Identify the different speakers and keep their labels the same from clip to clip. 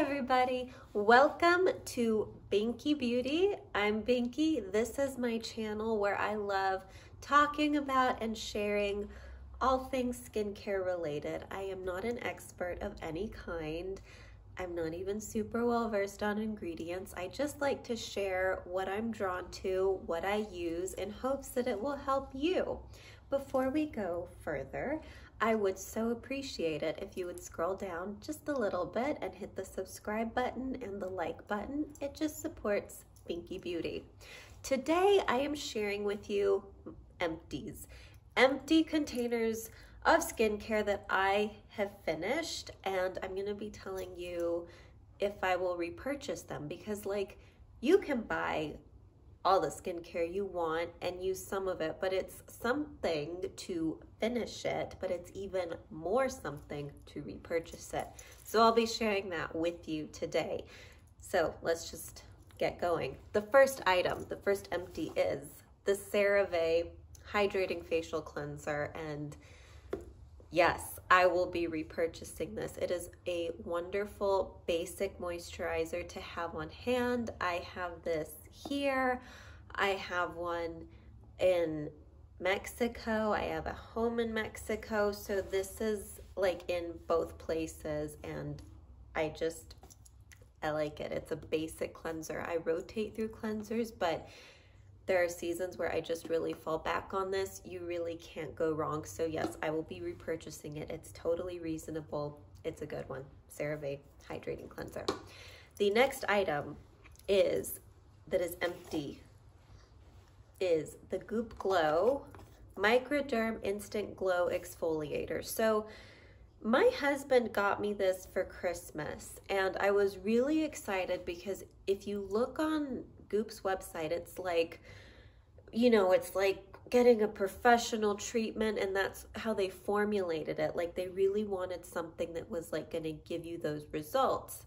Speaker 1: everybody, welcome to Binky Beauty. I'm Binky. This is my channel where I love talking about and sharing all things skincare related. I am not an expert of any kind. I'm not even super well versed on ingredients. I just like to share what I'm drawn to, what I use, in hopes that it will help you. Before we go further, I would so appreciate it if you would scroll down just a little bit and hit the subscribe button and the like button. It just supports Binky Beauty. Today I am sharing with you empty containers of skincare that I have finished, and I'm going to be telling you if I will repurchase them, because you can buy all the skincare you want and use some of it, but it's something to finish it, but it's even more something to repurchase it. So I'll be sharing that with you today. So let's just get going. The first item, the first empty, is the CeraVe Hydrating Facial Cleanser, and yes, I will be repurchasing this. It is a wonderful basic moisturizer to have on hand. I have this here. I have one in Mexico. I have a home in Mexico. So this is in both places, and I like it. It's a basic cleanser. I rotate through cleansers, but there are seasons where I just really fall back on this. You really can't go wrong. So yes, I will be repurchasing it. It's totally reasonable. It's a good one. CeraVe Hydrating Cleanser. The next item that is empty is the Goop Glow Microderm Instant Glow Exfoliator. So my husband got me this for Christmas, and I was really excited because if you look on Goop's website, it's it's like getting a professional treatment, and that's how they formulated it. They really wanted something that was going to give you those results.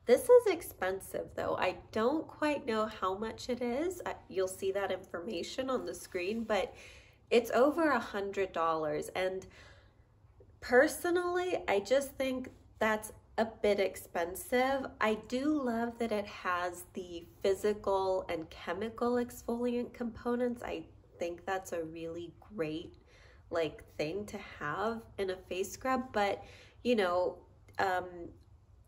Speaker 1: This is expensive though. I don't quite know how much it is. You'll see that information on the screen, but it's over $100. And personally, I just think that's a bit expensive. I do love that it has the physical and chemical exfoliant components. I think that's a really great thing to have in a face scrub, but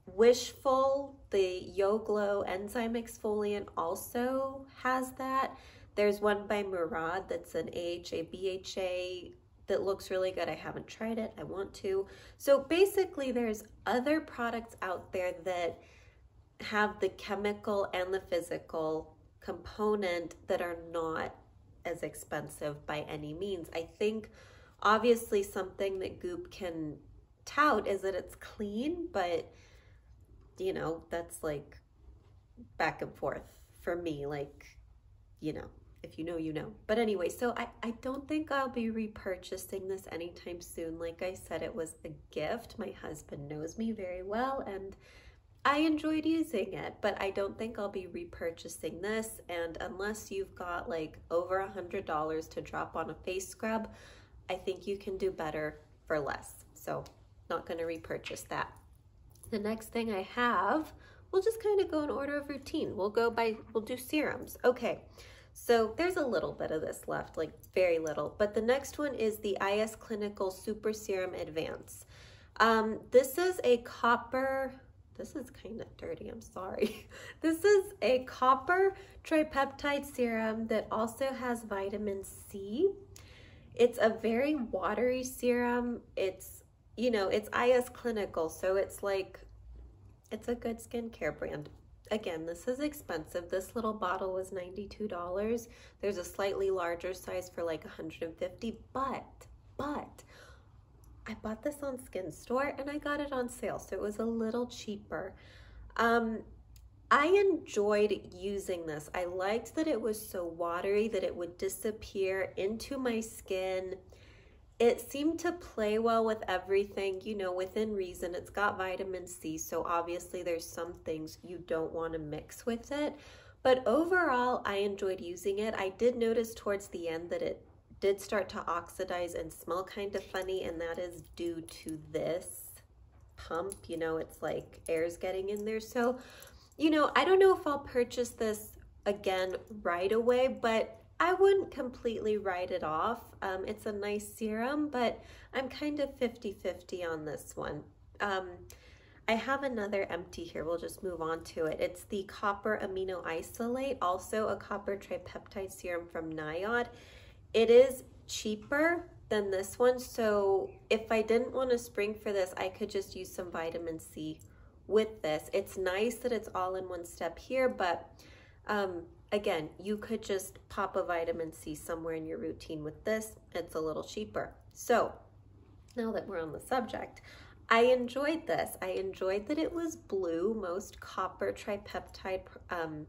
Speaker 1: Wishful, the YoGlow enzyme exfoliant, also has that. There's one by Murad that's an AHA, BHA that looks really good. I haven't tried it. I want to. So basically there's other products out there that have the chemical and the physical component that are not as expensive by any means. I think obviously something that Goop can tout is that it's clean, but that's back and forth for me, if you know, you know. But anyway, so I don't think I'll be repurchasing this anytime soon. Like I said, it was a gift. My husband knows me very well, and I enjoyed using it, but I don't think I'll be repurchasing this. And unless you've got over $100 to drop on a face scrub, I think you can do better for less. So not going to repurchase that. The next thing I have, we'll just kind of go in order of routine. We'll do serums. Okay, so there's a little bit of this left, very little, but the next one is the IS Clinical Super Serum Advance. This is a copper, this is kind of dirty, I'm sorry. This is a copper tripeptide serum that also has vitamin C. It's a very watery serum. It's it's IS Clinical, so it's it's a good skincare brand. Again, this is expensive. This little bottle was $92. There's a slightly larger size for $150, but I bought this on Skin Store and I got it on sale, so it was a little cheaper. I enjoyed using this. I liked that it was so watery that it would disappear into my skin. It seemed to play well with everything, within reason. It's got vitamin C, so obviously there's some things you don't want to mix with it. But overall, I enjoyed using it. I did notice towards the end that it did start to oxidize and smell kind of funny, and that is due to this pump, you know, it's like air's getting in there. So, you know, I don't know if I'll purchase this again right away, but I wouldn't completely write it off. It's a nice serum, but I'm kind of 50-50 on this one. I have another empty here. We'll just move on to it. It's the copper amino isolate, also a copper tripeptide serum from Niod. It is cheaper than this one, so if I didn't want to spring for this, I could just use some vitamin C with this. It's nice that it's all in one step here, but again, you could just pop a vitamin C somewhere in your routine with this. It's a little cheaper. So now that we're on the subject, I enjoyed this. I enjoyed that it was blue. Most copper tripeptide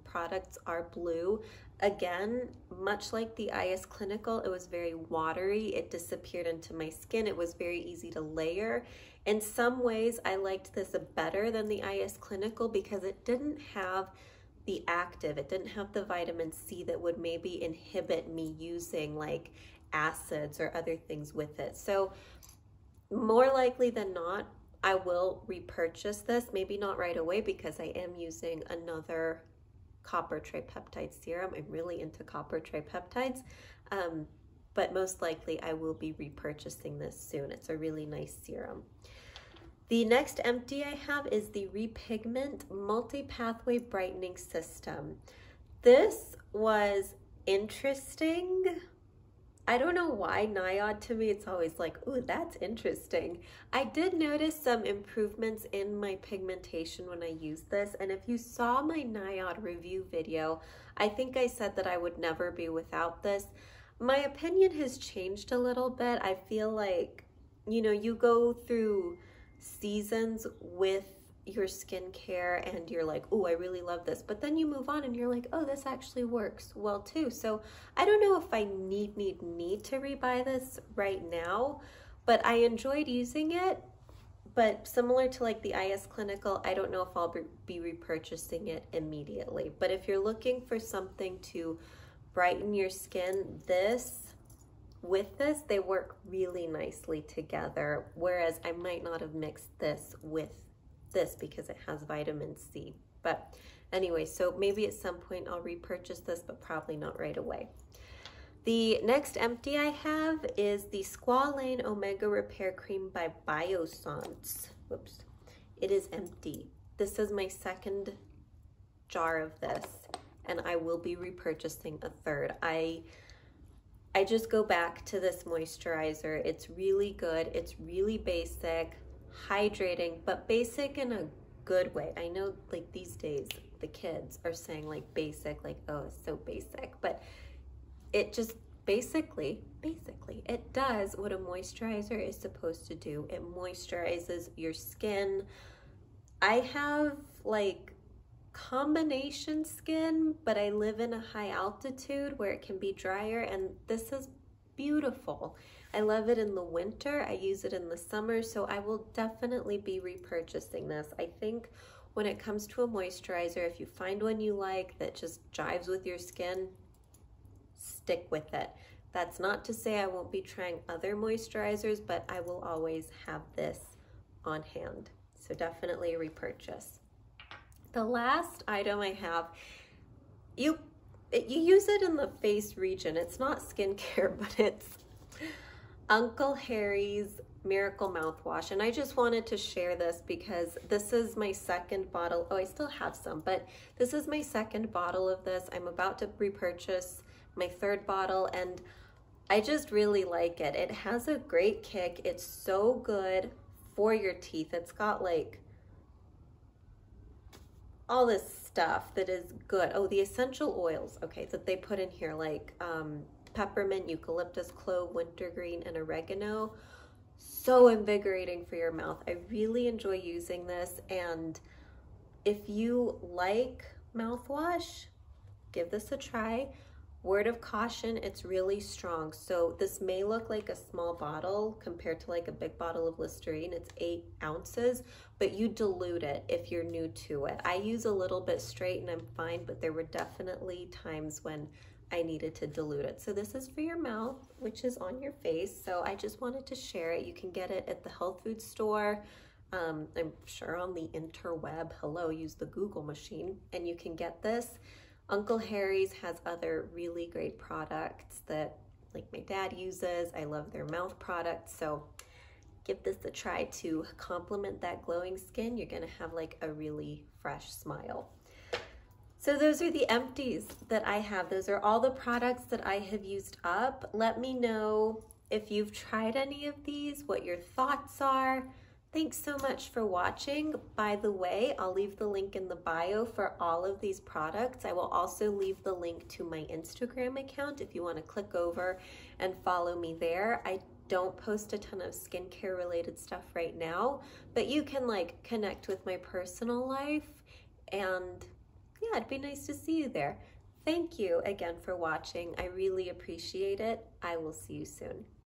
Speaker 1: products are blue. Again, much like the IS Clinical, it was very watery. It disappeared into my skin. It was very easy to layer. In some ways, I liked this better than the IS Clinical because it didn't have the active. It didn't have the vitamin C that would maybe inhibit me using like acids or other things with it. So more likely than not, I will repurchase this, maybe not right away because I am using another copper tripeptide serum. I'm really into copper tripeptides, but most likely I will be repurchasing this soon. It's a really nice serum. The next empty I have is the Repigment Multi-Pathway Brightening System. This was interesting. I don't know why Niod, to me, it's always like, ooh, that's interesting. I did notice some improvements in my pigmentation when I used this. And if you saw my Niod review video, I think I said that I would never be without this. My opinion has changed a little bit. I feel like, you know, you go through seasons with your skincare and you're like, oh, I really love this, but then you move on and you're like, oh, this actually works well too. So I don't know if I need to rebuy this right now, but I enjoyed using it. But similar to like the IS Clinical, I don't know if I'll be repurchasing it immediately. But if you're looking for something to brighten your skin, with this, they work really nicely together. Whereas I might not have mixed this with this because it has vitamin C. But anyway, so maybe at some point I'll repurchase this, but probably not right away. The next empty I have is the Squalane Omega Repair Cream by Biossance. Whoops, it is empty. This is my second jar of this, and I will be repurchasing a third. I just go back to this moisturizer. It's really good. It's really basic, hydrating, but basic in a good way. I know like these days the kids are saying like basic, like, oh, it's so basic, but it just basically it does what a moisturizer is supposed to do. It moisturizes your skin. I have like combination skin, but I live in a high altitude where it can be drier, and this is beautiful. I love it in the winter. I use it in the summer, so I will definitely be repurchasing this. I think when it comes to a moisturizer, if you find one you like that just jives with your skin, stick with it. That's not to say I won't be trying other moisturizers, but I will always have this on hand. So definitely a repurchase. The last item I have, you use it in the face region. It's not skincare, but it's Uncle Harry's Miracle Mouthwash. And I just wanted to share this because this is my second bottle. Oh, I still have some, but this is my second bottle of this. I'm about to repurchase my third bottle, and I just really like it. It has a great kick. It's so good for your teeth. It's got like all this stuff that is good. Oh, the essential oils, okay, that they put in here, like peppermint, eucalyptus, clove, wintergreen, and oregano. So invigorating for your mouth. I really enjoy using this, and if you like mouthwash, give this a try. Word of caution, it's really strong. So this may look like a small bottle compared to like a big bottle of Listerine. It's 8 ounces, but you dilute it if you're new to it. I use a little bit straight and I'm fine, but there were definitely times when I needed to dilute it. So this is for your mouth, which is on your face. So I just wanted to share it. You can get it at the health food store. I'm sure on the interweb, hello, use the Google machine, and you can get this. Uncle Harry's has other really great products that like my dad uses. I love their mouth products, so give this a try to complement that glowing skin. You're gonna have like a really fresh smile. So those are the empties that I have. Those are all the products that I have used up. Let me know if you've tried any of these, what your thoughts are. Thanks so much for watching. By the way, I'll leave the link in the bio for all of these products. I will also leave the link to my Instagram account if you want to click over and follow me there. I don't post a ton of skincare related stuff right now, but you can like connect with my personal life, and yeah, it'd be nice to see you there. Thank you again for watching. I really appreciate it. I will see you soon.